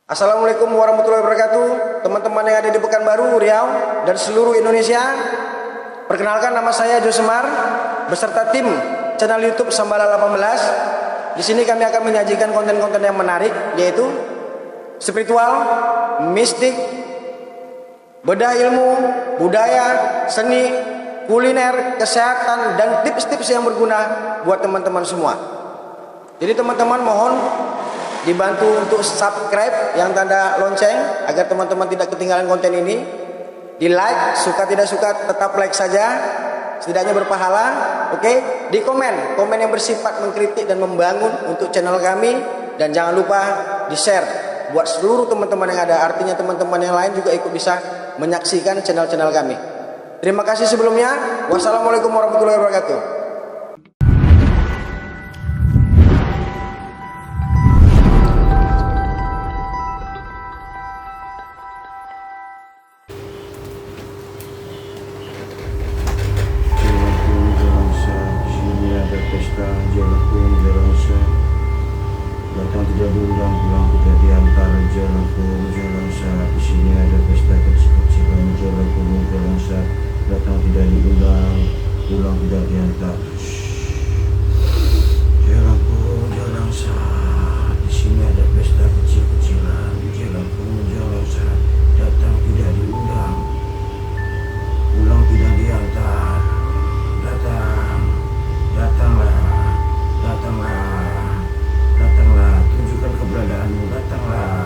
Assalamualaikum warahmatullahi wabarakatuh. Teman-teman yang ada di Pekanbaru, Riau, dan seluruh Indonesia. Perkenalkan, nama saya Josemar beserta tim channel YouTube Sambala 18. Di sini kami akan menyajikan konten-konten yang menarik, yaitu spiritual, mistik, bedah ilmu, budaya, seni, kuliner, kesehatan, dan tips-tips yang berguna buat teman-teman semua. Jadi teman-teman mohon dibantu untuk subscribe yang tanda lonceng agar teman-teman tidak ketinggalan konten ini. Di like, suka tidak suka tetap like saja, setidaknya berpahala. Oke, di komen yang bersifat mengkritik dan membangun untuk channel kami, dan jangan lupa di share buat seluruh teman-teman yang ada. Artinya teman-teman yang lain juga ikut bisa menyaksikan channel-channel kami. Terima kasih sebelumnya. Wassalamualaikum warahmatullahi wabarakatuh. Datang tidak diundang, pulang tidak diantar. Jalanku jalan sah, di sini ada pesta kecil-kecilan. Jalanku jalan sah, datang tidak diundang, pulang tidak diantar. Jalanku jalan sah, di sini ada pesta kecil-kecilan. Jalanku jalan sah, datang tidak diundang, pulang tidak diantar. Datanglah, tunjukkan keberadaanmu. Datanglah.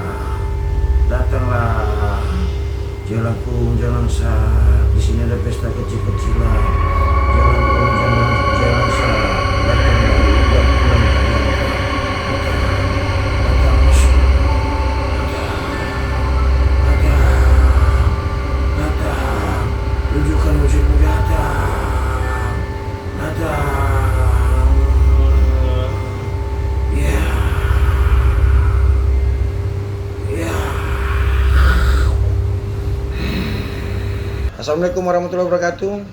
Jalanku jalan sah, di sini ada pesta kecil-kecilan. Jalanku jalan sah, datanglah, pulang tak diantar. Datang, tunjukkan wujudmu. Datang. Assalamualaikum warahmatullahi wabarakatuh.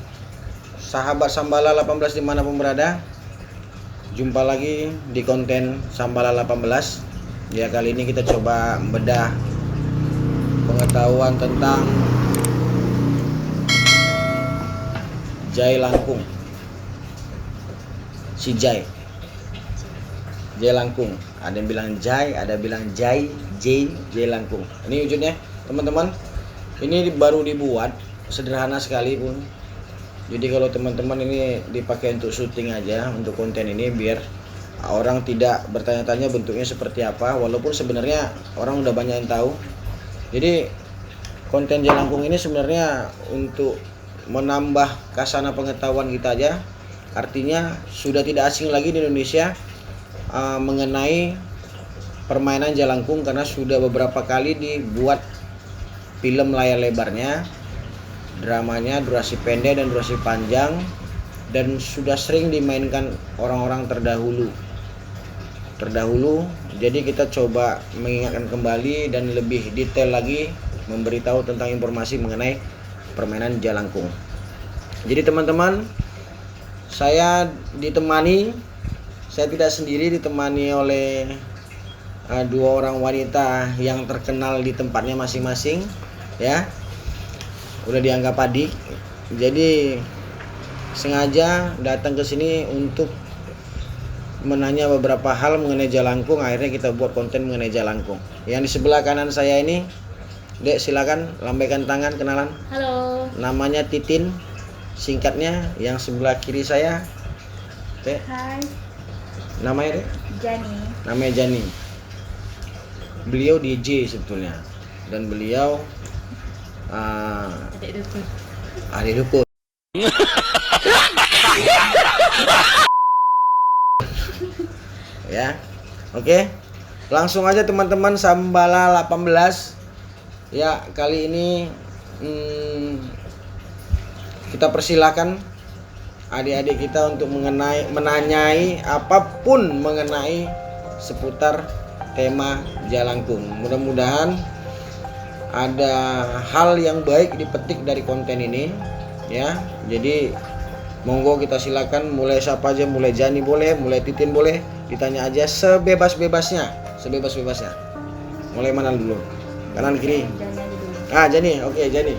Sahabat Sambala 18 dimanapun berada, jumpa lagi di konten Sambala 18. Ya, kali ini kita coba bedah pengetahuan tentang Jai Langkung. Si Jai Langkung. Ada yang bilang Jai, ada yang bilang Jai Langkung. Ini wujudnya teman-teman. Ini baru dibuat, sederhana sekali pun. Jadi kalau teman-teman ini dipakai untuk syuting aja, untuk konten ini, biar orang tidak bertanya-tanya bentuknya seperti apa, walaupun sebenarnya orang udah banyak yang tahu. Jadi konten Jai Langkung ini sebenarnya untuk menambah kasana pengetahuan kita aja. Artinya sudah tidak asing lagi di Indonesia mengenai permainan Jai Langkung, karena sudah beberapa kali dibuat film layar lebarnya, dramanya durasi pendek dan durasi panjang, dan sudah sering dimainkan orang-orang terdahulu. Jadi kita coba mengingatkan kembali dan lebih detail lagi, memberitahu tentang informasi mengenai permainan Jai Langkung. Jadi teman-teman, saya tidak sendiri, ditemani oleh dua orang wanita yang terkenal di tempatnya masing-masing, ya. Udah dianggap adik. Jadi sengaja datang ke sini untuk menanya beberapa hal mengenai Jai Langkung. Akhirnya kita buat konten mengenai Jai Langkung. Yang di sebelah kanan saya ini, Dek, silakan lambaikan tangan, kenalan. Halo. Namanya Titin, singkatnya. Yang sebelah kiri saya, Dek. Hai. Namanya, Dek? Jani. Namanya Jani. Beliau DJ sebetulnya, dan beliau adik dukun. Ya, oke. Langsung aja teman-teman, Sambala 18. Ya, kali ini kita persilakan adik-adik kita untuk menanyai apapun mengenai seputar tema Jai Langkung. Mudah-mudahan ada hal yang baik dipetik dari konten ini, ya. Jadi monggo kita silakan, mulai siapa aja, mulai Jani boleh, mulai Titin boleh, ditanya aja sebebas-bebasnya. Mulai mana dulu? Kanan kiri. Jani dulu. Jani, oke Jani.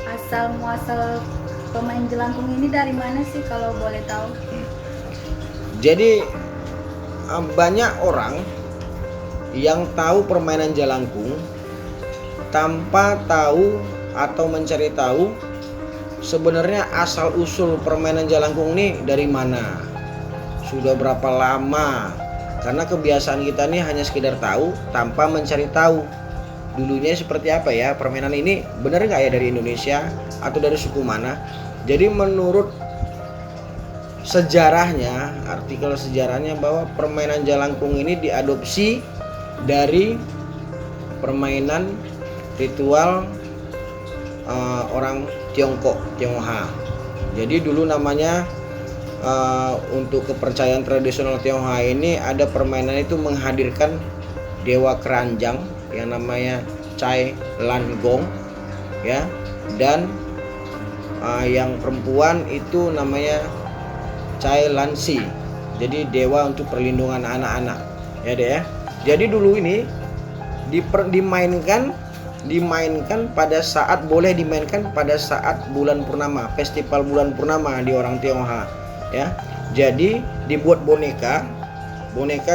Asal muasal pemain jelangkung ini dari mana sih kalau boleh tahu? Jadi banyak orang yang tahu permainan jelangkung tanpa tahu atau mencari tahu sebenarnya asal usul permainan jelangkung ini dari mana, sudah berapa lama. Karena kebiasaan kita nih hanya sekedar tahu tanpa mencari tahu dulunya seperti apa ya permainan ini, benar nggak ya dari Indonesia atau dari suku mana. Jadi menurut sejarahnya, artikel sejarahnya bahwa permainan jelangkung ini diadopsi dari permainan ritual orang Tionghoa. Jadi dulu namanya untuk kepercayaan tradisional Tionghoa ini ada permainan itu menghadirkan dewa keranjang yang namanya Cai Lan Gong ya, dan yang perempuan itu namanya Cai Lan Si. Jadi dewa untuk perlindungan anak-anak ya deh ya. Jadi dulu ini dimainkan pada saat, boleh dimainkan pada saat bulan purnama, festival bulan purnama di orang Tionghoa ya. Jadi dibuat boneka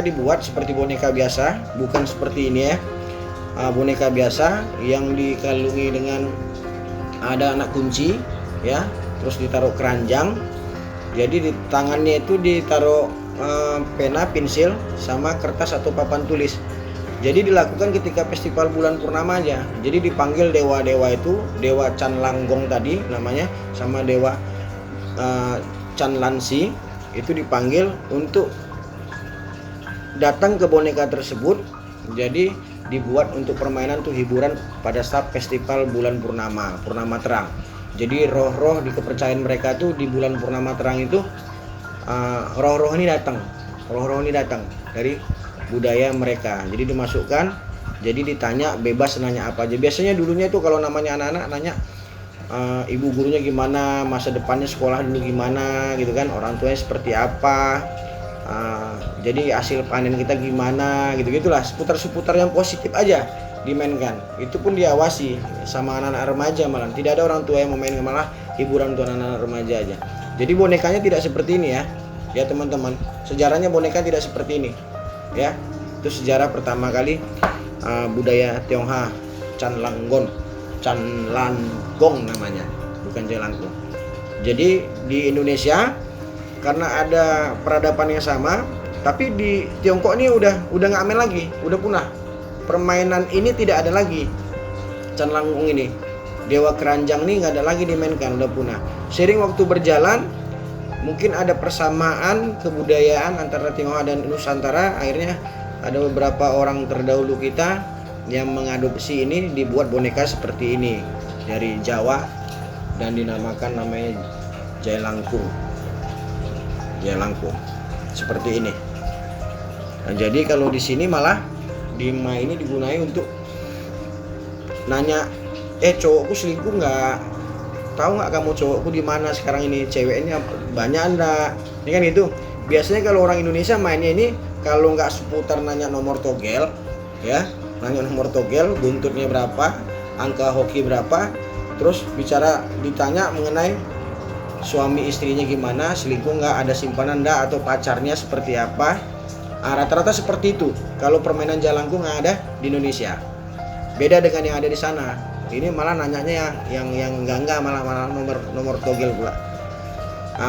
dibuat seperti boneka biasa, bukan seperti ini ya. Boneka biasa yang dikalungi dengan ada anak kunci ya, terus ditaruh keranjang. Jadi di tangannya itu ditaruh pena, pensil sama kertas atau papan tulis. Jadi dilakukan ketika festival bulan purnama aja. Jadi dipanggil dewa-dewa itu, dewa Chan Langgong tadi namanya sama dewa Chan Lansi itu dipanggil untuk datang ke boneka tersebut. Jadi dibuat untuk permainan tuh hiburan pada saat festival bulan purnama terang. Jadi roh-roh di kepercayaan mereka tuh di bulan purnama terang itu roh-roh ini datang dari budaya mereka. Jadi dimasukkan, jadi ditanya bebas nanya apa aja. Biasanya dulunya itu kalau namanya anak-anak nanya ibu gurunya gimana, masa depannya sekolah dulu gimana gitu kan, orang tuanya seperti apa, jadi hasil panen kita gimana gitu-gitulah, seputar-seputar yang positif aja dimainkan. Itu pun diawasi sama anak-anak remaja, malah tidak ada orang tua yang memainkan, malah hiburan untuk anak-anak remaja aja. Jadi bonekanya tidak seperti ini ya teman-teman. Sejarahnya boneka tidak seperti ini ya. Itu sejarah pertama kali budaya Tionghoa Chan Langgong namanya, bukan jelangkung. Jadi di Indonesia karena ada peradaban yang sama, tapi di Tiongkok ini udah nggak aman lagi, udah punah. Permainan ini tidak ada lagi. Chan Langgong ini, dewa keranjang ini nggak ada lagi dimainkan, udah punah. Seiring waktu berjalan, mungkin ada persamaan kebudayaan antara Tionghoa dan Nusantara. Akhirnya ada beberapa orang terdahulu kita yang mengadopsi ini, dibuat boneka seperti ini dari Jawa dan dinamakan namanya jelangkung seperti ini. Nah, jadi kalau di sini malah ini digunakan untuk nanya, cowokku selingkuh nggak? Tahu nggak kamu cowokku di mana sekarang ini? Ceweknya banyak enggak? Ini kan itu. Biasanya kalau orang Indonesia mainnya ini kalau nggak seputar nanya nomor togel, ya, nanya nomor togel, buntutnya berapa, angka hoki berapa, terus ditanya mengenai suami istrinya gimana, selingkuh nggak, ada simpanan nggak, atau pacarnya seperti apa. Rata-rata seperti itu. Kalau permainan jelangkung nggak ada di Indonesia. Beda dengan yang ada di sana. Ini malah nanyanya yang enggak, malah nomor togel pula.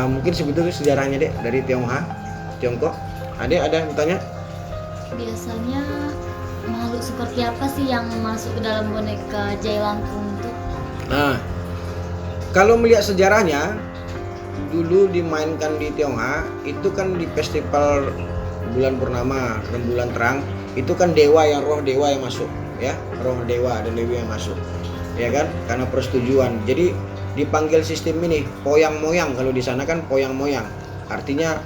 Mungkin sebetulnya sejarahnya dek dari Tiongkok. Ada yang bertanya? Biasanya makhluk seperti apa sih yang masuk ke dalam boneka jelangkung itu? Nah, kalau melihat sejarahnya, dulu dimainkan di Tionghoa itu kan di festival bulan purnama dan bulan terang, itu kan roh dewa yang masuk ya, roh dewa dan dewi yang masuk ya kan, karena persetujuan. Jadi dipanggil sistem ini poyang moyang. Kalau di sana kan poyang moyang, artinya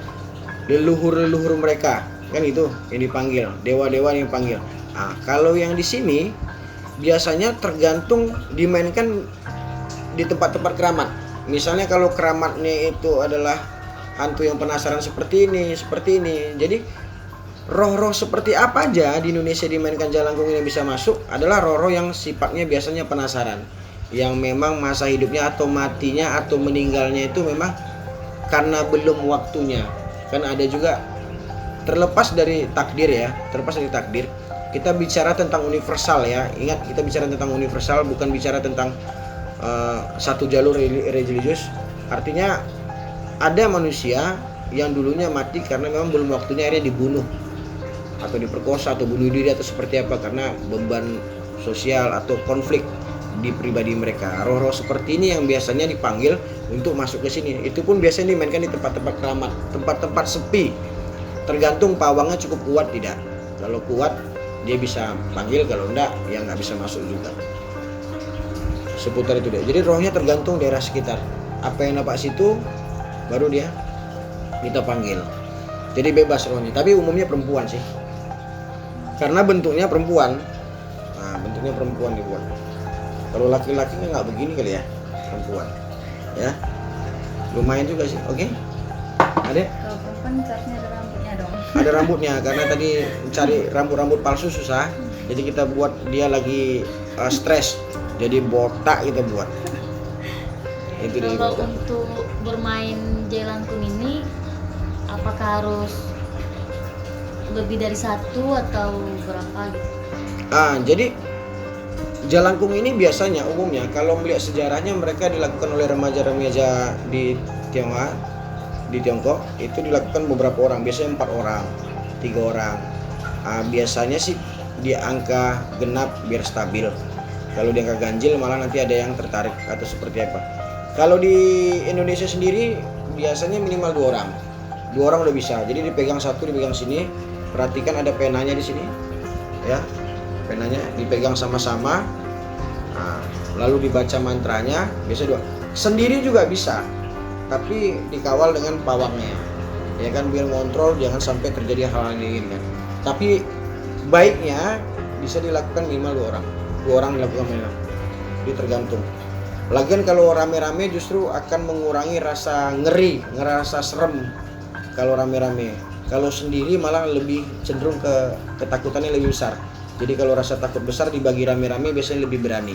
leluhur mereka kan, itu yang dipanggil, dewa-dewa yang dipanggil. Kalau yang di sini biasanya tergantung dimainkan di tempat-tempat keramat. Misalnya kalau keramatnya itu adalah hantu yang penasaran seperti ini. Jadi roh-roh seperti apa aja di Indonesia dimainkan Jalangkung ini bisa masuk adalah roh-roh yang sifatnya biasanya penasaran, yang memang masa hidupnya atau matinya atau meninggalnya itu memang karena belum waktunya. Kan ada juga terlepas dari takdir ya, kita bicara tentang universal ya. Ingat, kita bicara tentang universal, bukan bicara tentang satu jalur religius. Artinya ada manusia yang dulunya mati karena memang belum waktunya, akhirnya dibunuh atau diperkosa atau bunuh diri atau seperti apa karena beban sosial atau konflik di pribadi mereka. Roh-roh seperti ini yang biasanya dipanggil untuk masuk ke sini. Itu pun biasanya dimainkan di tempat-tempat keramat, tempat-tempat sepi. Tergantung pawangnya cukup kuat tidak. Kalau kuat dia bisa panggil, kalau enggak ya nggak bisa masuk juga. Seputar itu deh. Jadi rohnya tergantung daerah sekitar. Apa yang nampak situ baru dia kita panggil. Jadi bebas rohnya. Tapi umumnya perempuan sih. Karena bentuknya perempuan. Nah, bentuknya perempuan dibuat. Kalau laki-laki nggak begini kali ya, perempuan. Ya, lumayan juga sih. Oke, Adek? Kalau perempuan caranya ada rambutnya dong. Ada rambutnya, karena tadi cari rambut palsu susah. Jadi kita buat dia lagi stres. Jadi botak kita buat. Itu dia. Kalau untuk bermain Jalangkung ini, apakah harus lebih dari satu atau berapa gitu? Jadi Jalangkung ini biasanya umumnya kalau melihat sejarahnya mereka dilakukan oleh remaja-remaja di Tiongkok itu dilakukan beberapa orang, biasanya 4 orang, 3 orang. Biasanya sih di angka genap biar stabil. Kalau di angka ganjil malah nanti ada yang tertarik atau seperti apa. Kalau di Indonesia sendiri biasanya minimal 2 orang. 2 orang udah bisa. Jadi dipegang satu, dipegang sini. Perhatikan ada penanya di sini. Ya. Penanya dipegang sama-sama. Lalu dibaca mantranya, biasa 2. Sendiri juga bisa. Tapi dikawal dengan pawangnya. Ya kan, biar ngontrol jangan sampai terjadi hal-hal yang diinginkan. Tapi baiknya bisa dilakukan minimal 2 orang. 2 orang dilakukan minimal. Jadi tergantung. Lagian kalau rame-rame justru akan mengurangi rasa ngeri, ngerasa serem kalau rame-rame. Kalau sendiri malah lebih cenderung ke ketakutannya lebih besar. Jadi kalau rasa takut besar dibagi rame-rame biasanya lebih berani.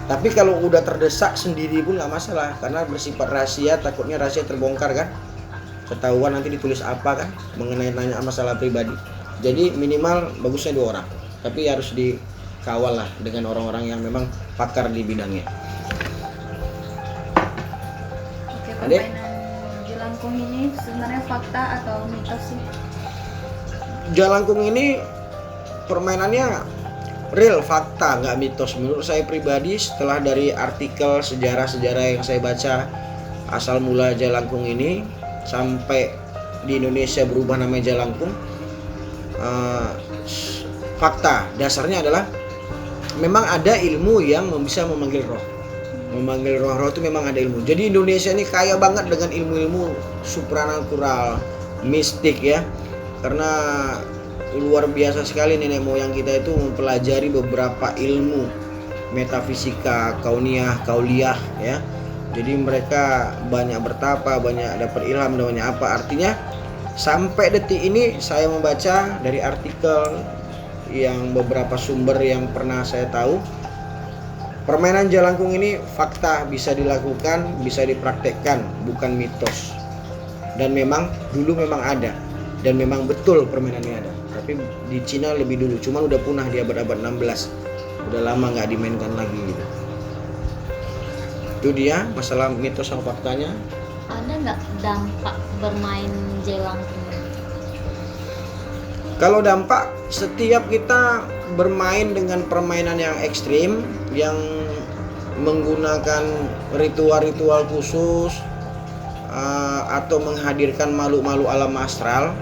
Tapi kalau udah terdesak sendiri pun nggak masalah, karena bersifat rahasia, takutnya rahasia terbongkar kan. Ketahuan nanti ditulis apa kan, mengenai nanya masalah pribadi. Jadi minimal bagusnya 2 orang. Tapi harus dikawal lah dengan orang-orang yang memang pakar di bidangnya. Oke, Adek? permainan Jalangkung ini sebenarnya fakta atau mitos sih? Jalangkung ini permainannya real, fakta, nggak mitos. Menurut saya pribadi, setelah dari artikel sejarah-sejarah yang saya baca, asal mula Jalangkung ini sampai di Indonesia berubah namanya Jalangkung, fakta dasarnya adalah memang ada ilmu yang bisa memanggil roh. Memanggil roh-roh itu memang ada ilmu. Jadi Indonesia ini kaya banget dengan ilmu-ilmu supranatural, mistik ya. Karena luar biasa sekali nenek moyang kita itu mempelajari beberapa ilmu metafisika, kauniyah ya. Jadi mereka banyak bertapa, banyak dapat ilham, banyak apa. Artinya sampai detik ini saya membaca dari artikel yang beberapa sumber yang pernah saya tahu, permainan Jalangkung ini fakta, bisa dilakukan, bisa dipraktekkan, bukan mitos. Dan memang dulu memang ada, dan memang betul permainannya ada. Tapi di Cina lebih dulu, cuman udah punah di abad-abad 16. Udah lama nggak dimainkan lagi gitu. Itu dia masalah mitos sama faktanya. Ada nggak dampak bermain Jalangkung? Kalau dampak, setiap kita bermain dengan permainan yang ekstrim, yang menggunakan ritual-ritual khusus atau menghadirkan makhluk-makhluk alam astral,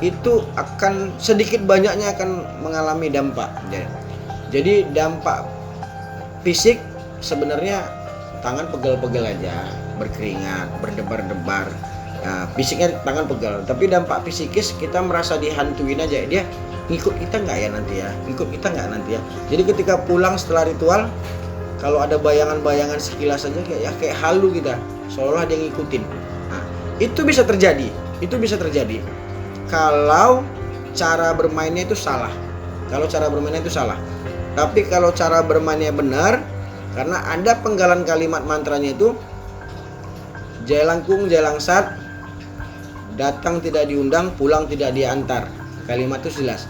itu akan sedikit banyaknya akan mengalami dampak. Jadi dampak fisik sebenarnya tangan pegel-pegel aja, berkeringat, berdebar-debar. Nah, fisiknya tangan pegel, tapi dampak psikis kita merasa dihantuin aja. Dia ngikut kita nggak ya nanti ya, ngikut kita nggak nanti ya. Jadi ketika pulang setelah ritual, kalau ada bayangan-bayangan sekilas aja kayak halu kita, seolah dia ngikutin. Nah, itu bisa terjadi, kalau cara bermainnya itu salah. Tapi kalau cara bermainnya benar, karena ada penggalan kalimat mantranya itu Jailangkung Jailangsat, datang tidak diundang, pulang tidak diantar. Kalimat itu jelas.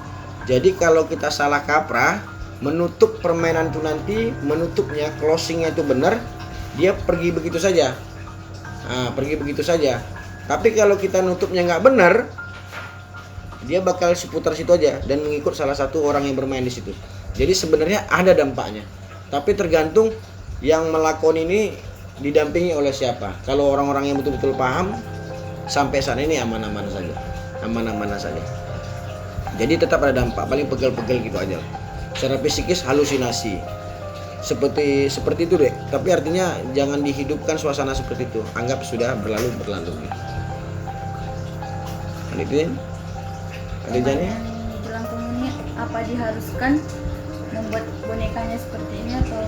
Jadi kalau kita salah kaprah, menutup permainan itu nanti, menutupnya, closingnya itu benar, dia pergi begitu saja. Tapi kalau kita nutupnya nggak benar, dia bakal seputar situ aja dan mengikut salah satu orang yang bermain di situ. Jadi sebenarnya ada dampaknya, tapi tergantung yang melakoni ini didampingi oleh siapa. Kalau orang-orang yang betul-betul paham, sampai sana ini aman-aman saja. Jadi tetap ada dampak, paling pegel-pegel gitu aja. Secara psikis halusinasi. Seperti itu deh. Tapi artinya jangan dihidupkan suasana seperti itu. Anggap sudah berlalu. Ada jadinya? Jelangkung ini apa diharuskan membuat bonekanya seperti ini atau?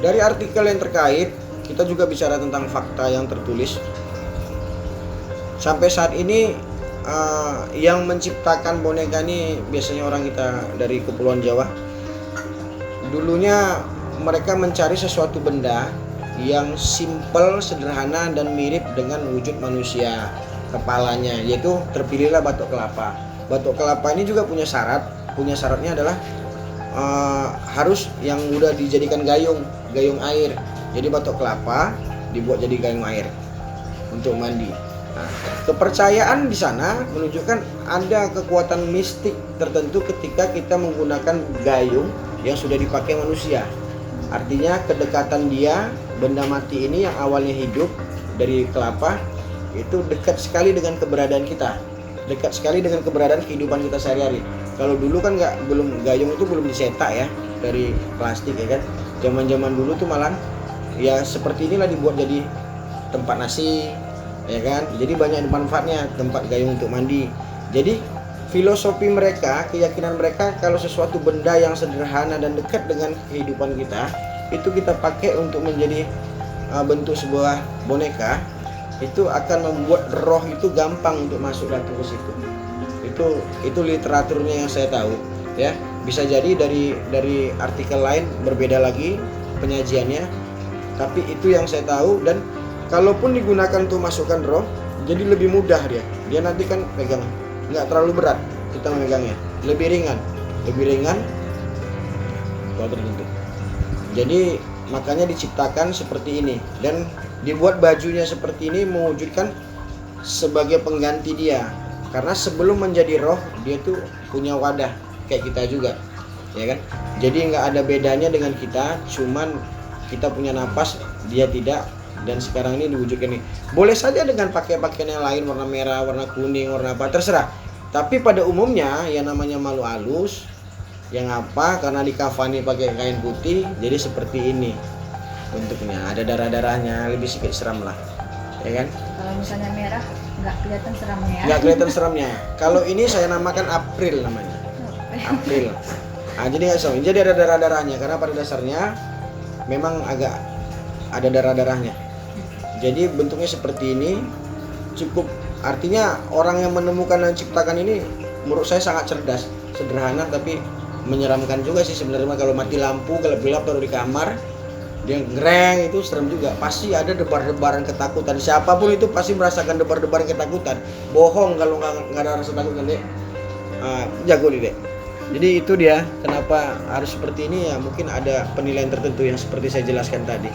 Dari artikel yang terkait, kita juga bicara tentang fakta yang tertulis. Sampai saat ini yang menciptakan boneka ini biasanya orang kita dari Kepulauan Jawa. Dulunya mereka mencari sesuatu benda yang simpel, sederhana, dan mirip dengan wujud manusia kepalanya, yaitu terpilihlah batok kelapa. Batok kelapa ini juga punya syaratnya adalah harus yang udah dijadikan gayung air. Jadi batok kelapa dibuat jadi gayung air untuk mandi. Nah, kepercayaan di sana menunjukkan ada kekuatan mistik tertentu ketika kita menggunakan gayung yang sudah dipakai manusia. Artinya kedekatan dia, benda mati ini yang awalnya hidup dari kelapa, itu dekat sekali dengan keberadaan kita, dekat sekali dengan keberadaan kehidupan kita sehari-hari. Kalau dulu kan gayung itu belum dicetak ya dari plastik ya kan. Zaman dulu tuh malah ya seperti inilah dibuat jadi tempat nasi ya kan. Jadi banyak manfaatnya tempat gayung untuk mandi. Jadi filosofi mereka, keyakinan mereka kalau sesuatu benda yang sederhana dan dekat dengan kehidupan kita itu kita pakai untuk menjadi bentuk sebuah boneka, itu akan membuat roh itu gampang untuk masuk datang ke situ. Itu literaturnya yang saya tahu ya. Bisa jadi dari artikel lain berbeda lagi penyajiannya, tapi itu yang saya tahu. Dan kalaupun digunakan untuk masukkan roh, jadi lebih mudah dia nanti kan pegang, nggak terlalu berat kita memegangnya, lebih ringan kalau tertentu. Jadi makanya diciptakan seperti ini dan dibuat bajunya seperti ini mewujudkan sebagai pengganti dia. Karena sebelum menjadi roh dia tuh punya wadah kayak kita juga, ya kan? Jadi nggak ada bedanya dengan kita, cuman kita punya napas, dia tidak. Dan sekarang ini diwujudkan ini. Boleh saja dengan pakai pakaian yang lain, warna merah, warna kuning, warna apa, terserah. Tapi pada umumnya yang namanya malu halus, yang apa karena dikafani pakai kain putih, jadi seperti ini bentuknya. Ada darah-darahnya, lebih sedikit seram lah, ya kan? Kalau misalnya merah nggak kelihatan seramnya ya? Nggak kelihatan seramnya. Kalau ini saya namakan April namanya. April. Nah, jadi nggak seram. Jadi ada darah-darahnya karena pada dasarnya memang agak ada darah-darahnya. Jadi bentuknya seperti ini, cukup. Artinya orang yang menemukan dan ciptakan ini menurut saya sangat cerdas, sederhana tapi menyeramkan juga sih sebenarnya. Kalau mati lampu, gelap-gelap taruh di kamar, dia ngereng, itu serem juga. Pasti ada debar-debaran ketakutan. Siapapun itu pasti merasakan debar-debaran ketakutan. Bohong kalau nggak ada rasa takut kan, Dek. Jago nih, Dek. Jadi itu dia kenapa harus seperti ini ya, mungkin ada penilaian tertentu yang seperti saya jelaskan tadi.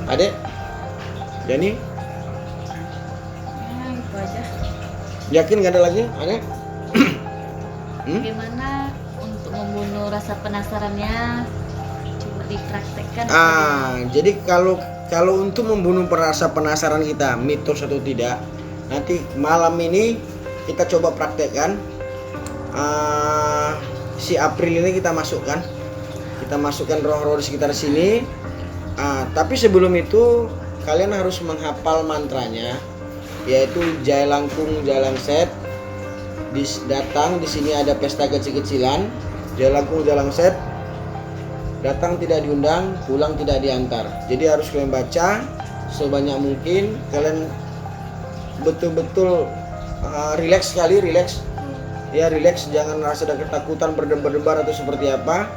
Adek? Jani? Nah, itu aja. Yakin gak ada lagi? Adek? Bagaimana untuk membunuh rasa penasarannya? Coba dipraktekkan. Jadi kalau untuk membunuh rasa penasaran kita, mitos atau tidak, nanti malam ini kita coba praktekkan. Si April ini kita masukkan roh-roh di sekitar sini. Tapi sebelum itu kalian harus menghafal mantranya, yaitu Jailangkung Jailangset. Datang di sini ada pesta kecil-kecilan. Jailangkung Jailangset, datang tidak diundang, pulang tidak diantar. Jadi harus kalian baca sebanyak mungkin. Kalian betul-betul relax sekali, relax. Ya, relax, jangan rasa ada ketakutan berdebar-debar atau seperti apa.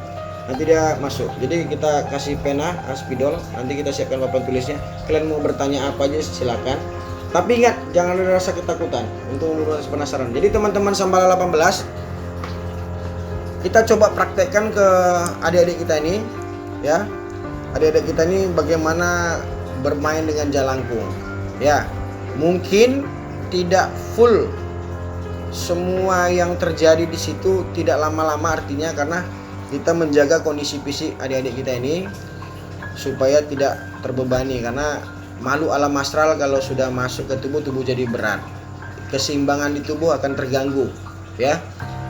Nanti dia masuk. Jadi kita kasih pena, spidol, nanti kita siapkan papan tulisnya. Kalian mau bertanya apa aja silakan. Tapi ingat, jangan ada rasa ketakutan untuk merasa penasaran. Jadi teman-teman Sambala 18, kita coba praktekkan ke adik-adik kita ini, ya. Adik-adik kita ini bagaimana bermain dengan jalangkung. Ya, mungkin tidak full semua yang terjadi di situ, tidak lama-lama artinya, karena kita menjaga kondisi fisik adik-adik kita ini supaya tidak terbebani, karena makhluk alam astral kalau sudah masuk ke tubuh jadi berat, keseimbangan di tubuh akan terganggu, ya.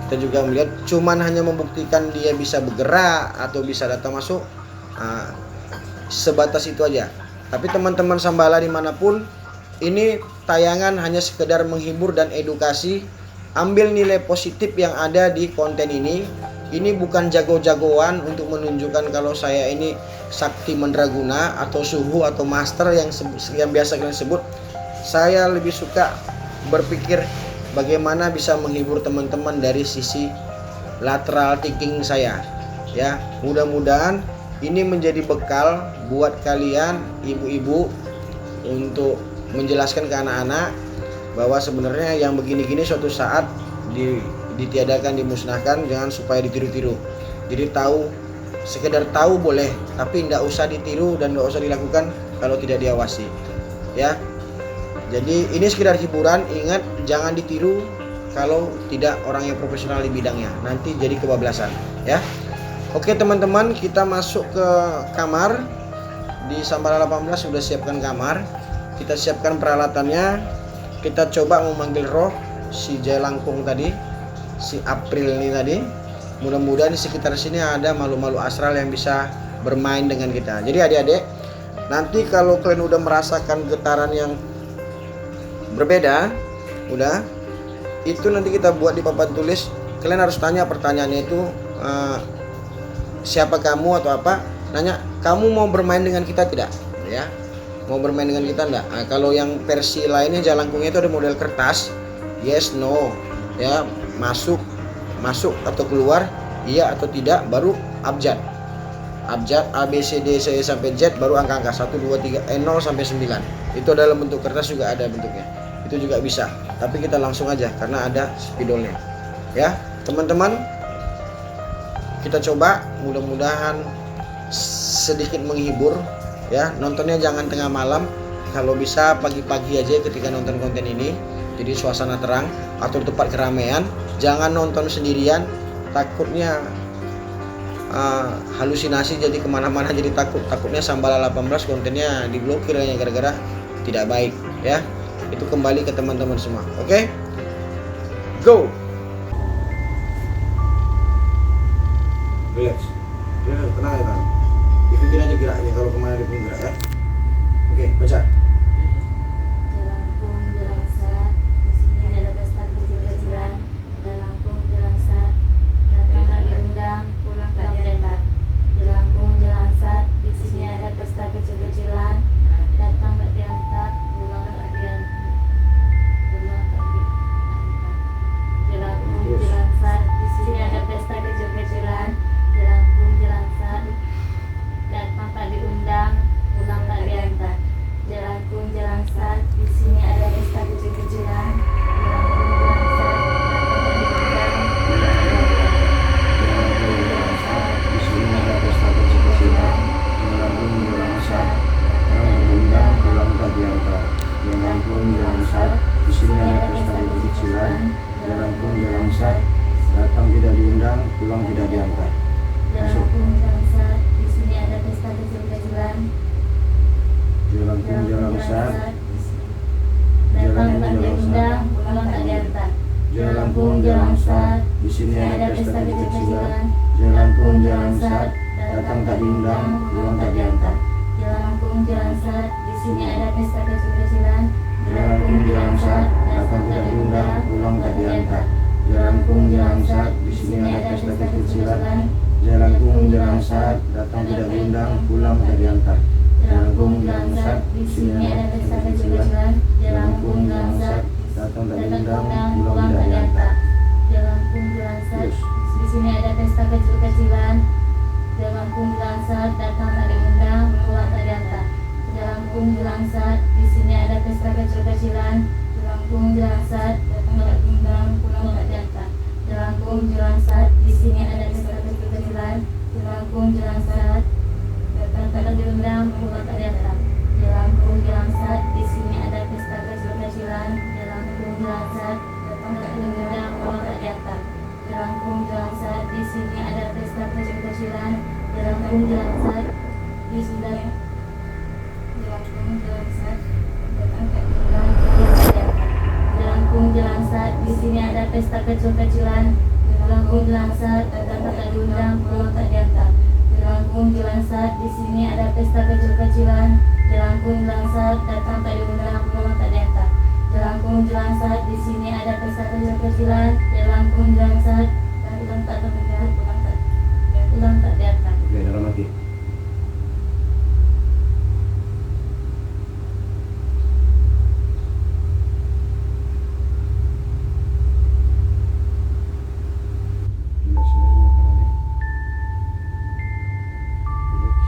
Kita juga melihat cuman hanya membuktikan dia bisa bergerak atau bisa datang masuk, sebatas itu aja. Tapi teman-teman Sambala dimanapun, ini tayangan hanya sekedar menghibur dan edukasi. Ambil nilai positif yang ada di konten ini. Ini bukan jago-jagoan untuk menunjukkan kalau saya ini sakti mandraguna atau suhu atau master yang biasa kalian sebut. Saya lebih suka berpikir bagaimana bisa menghibur teman-teman dari sisi lateral thinking saya. Ya, mudah-mudahan ini menjadi bekal buat kalian ibu-ibu untuk menjelaskan ke anak-anak bahwa sebenarnya yang begini-gini suatu saat ditiadakan, dimusnahkan, jangan supaya ditiru-tiru. Jadi tahu, sekedar tahu boleh, tapi tidak usah ditiru dan tidak usah dilakukan kalau tidak diawasi, ya. Jadi ini sekedar hiburan, ingat jangan ditiru kalau tidak orang yang profesional di bidangnya, nanti jadi kebablasan, ya. Oke teman-teman, kita masuk ke kamar. Di Sambala 18 sudah siapkan kamar, kita siapkan peralatannya. Kita coba memanggil roh si Jalangkung tadi, si April ini tadi. Mudah-mudahan di sekitar sini ada makhluk-makhluk astral yang bisa bermain dengan kita. Jadi adik-adik, nanti kalau kalian udah merasakan getaran yang berbeda, udah, itu nanti kita buat di papan tulis. Kalian harus tanya pertanyaannya itu, siapa kamu atau apa? Nanya, kamu mau bermain dengan kita tidak? Ya, mau bermain dengan kita enggak? Nah, kalau yang versi lainnya jalangkungnya itu ada model kertas, yes, no, ya, masuk atau keluar, iya atau tidak, baru abjad A, B, C, D, E sampai Z, baru angka-angka 1, 2, 3, 0 sampai 9. Itu dalam bentuk kertas juga ada bentuknya. Itu juga bisa. Tapi kita langsung aja karena ada spidolnya. Ya, teman-teman, kita coba, mudah-mudahan sedikit menghibur. Ya, nontonnya jangan tengah malam, kalau bisa pagi-pagi aja ketika nonton konten ini. Jadi suasana terang atau tempat keramaian. Jangan nonton sendirian, takutnya halusinasi jadi kemana-mana, jadi takutnya Sambala 18 kontennya diblokir hanya gara-gara tidak baik, ya. Itu kembali ke teman-teman semua. Oke? Go. Relax. Tenang ya, Bang. Ikutin aja geraknya, kalau kemana dia pun gerak, ya. Oke, baca. Jalangkung jelangsat, di sini ada pesta kecil-kecilan. Jalangkung jelangsat, datang tak diundang, pulang tak diantar. Jalangkung jelangsat, di sini ada pesta kecil-kecilan. Datang tak diantar, pulang tak diantar. Jalangkung jelangsat, di sini ada pesta kecil-kecilan. Jalangkung jelangsat, datang tak diundang, pulang tak diantar. Jalangkung jelangsat, di sini ada pesta kecil-kecilan. Jalangkung jelangsat, datang tak diundang, pulang tak diantar. Jalangkung jelangsat, di sini ada pesta kecil-kecilan. Jalangkung jelangsat, Datang tak diundang, pulang tak diantar. Jalangkung jelangsat, di sini ada pesta kecil-kecilan. Jalangkung jelangsat, datang tak diundang, pulang tak diantar. Jalangkung jelangsat, di sini ada pesta kecil-kecilan. Jalangkung jelangsat, datang tidak diundang, pulang tak diantar. Jalangkung jelangsat, di sini ada pesta kecil-kecilan. Jalangkung jelangsat, datang tidak diundang, pulang tak diantar. Jelangkung Jelangsat, di sini ada pesta kecil-kecilan. Jelangkung Jelangsat, datang tak datang diundang, undang, pulang pulang tidak tak diantar. diantar. Jelangkung Jelangsat, Terus. di sini ada pesta kecil-kecilan. Jelangkung Jelangsat, datang tak diundang, pulang tak diantar. Jelangkung Jelangsat, di sini ada pesta kecil-kecilan. Jelangkung Jelangsat, datang tak diundang, pulang tak diantar. Jelangkung Jelangsat, di sini ada pesta kecil-kecilan. Jelangkung Jelangsat, datang tak diundang, pulang tak diantar. Jelangkung Jelangsat, di sini ada pesta kecil-kecilan. Jelangkung Jelangsat, datang tak diundang, pulang tak diantar. Jelangkung Jelangsat, di sini ada pesta kecil-kecilan. Jelangkung Jelangsat, di sini Jelangkung Jelangsat, datang tak diundang, pulang tak diantar. Jelangkung Jelangsat, di sini ada pesta kecil-kecilan. Jelangkung Jelangsat, datang tak diundang, pulang tak diantar. Jelangkung Jelangsat, di sini ada pesta kecil-kecilan. Jelangkung Jelangsat, datang tak diundang, pulang tak diantar. Jelangkung Jelangsat, di sini ada pesta kecil-kecilan. Jelangkung Jelangsat, datang tak diundang, pulang tak diantar. Oke, dalam hati. Relax, semua tangannya. Relax.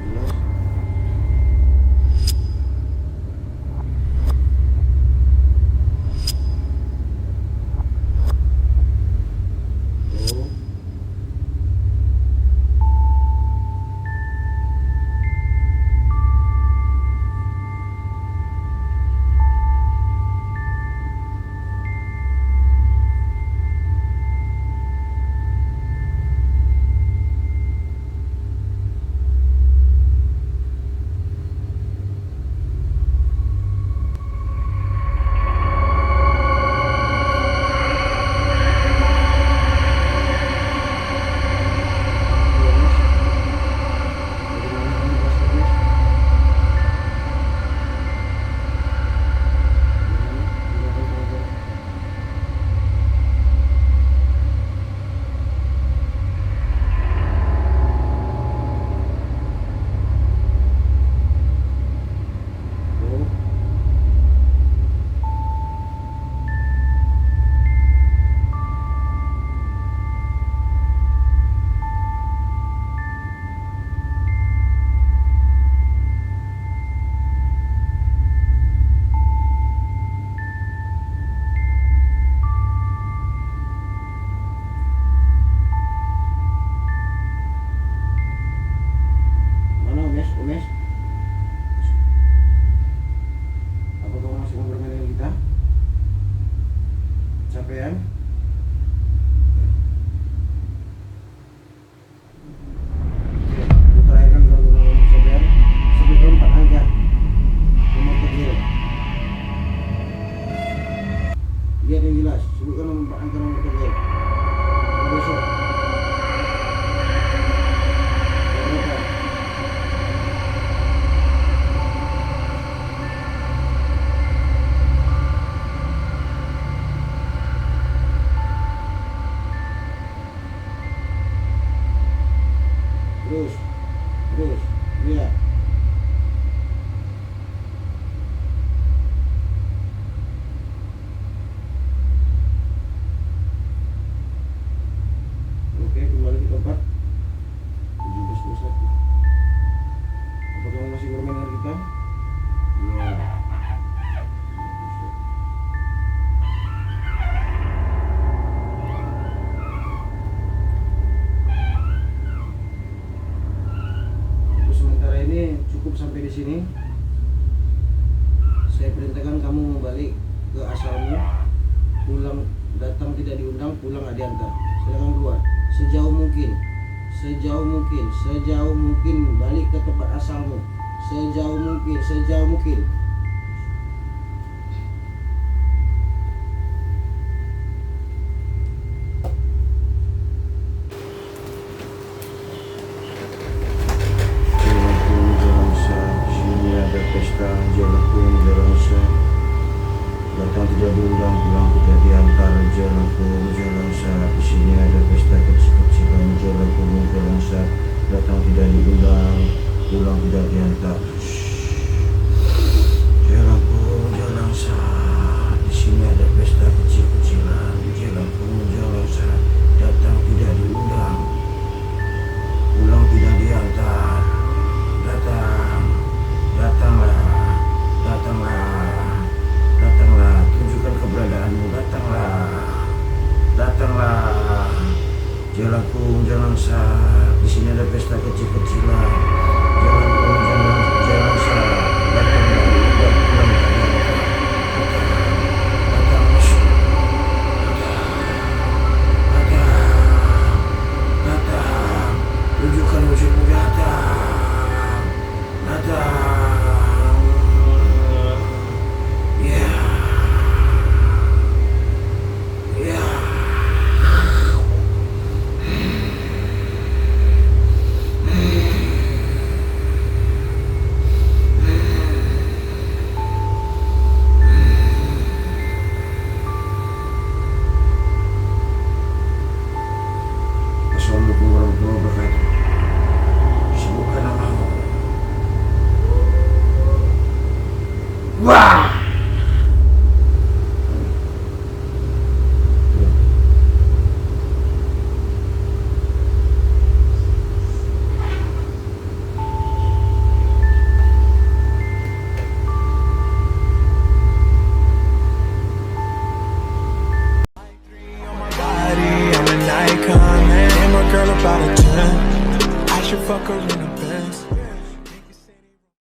Jelas. Oh. Mana Umes? Umes? Apa kamu masih mau bermain dengan kita? Capean? Terakhirkan kalau kamu capean, sebutkan 4 angka nomor kecil. Lihat yang jelas, sebutkan nomor 4 angka nomor kecil. Besok. Berapa? Terus, lihat. Oke, kembali ke tempat. 17:21. Apa kamu masih bermain dengan kita? Iya. Untuk sementara ini cukup sampai di sini. Saya perintahkan kamu kembali ke asalmu. Pulang, datang tidak diundang, pulang tidak diantar. Silakan keluar sejauh mungkin, sejauh mungkin balik ke tempat asalmu. Sejauh mungkin. Jelangkung Jelangsat, di sini ada pesta Jelangkung Jelangsat. Datang tidak diundang, pulang tidak diantar. Jelangkung jalan sat, di sini ada pesta kecil-kecilan. Jelangkung jalan sat, datang tidak diundang, pulang tidak diantar. Jelangkung jalan sat, di sini ada pesta kecil-kecilan. Jelangkung jalan sat, datang tidak diundang, pulang tidak diantar. Datanglah, tunjukkan keberadaanmu. Datanglah. Jelangkung jalan sat, di sini ada pesta kecil-kecilan. Jelangkung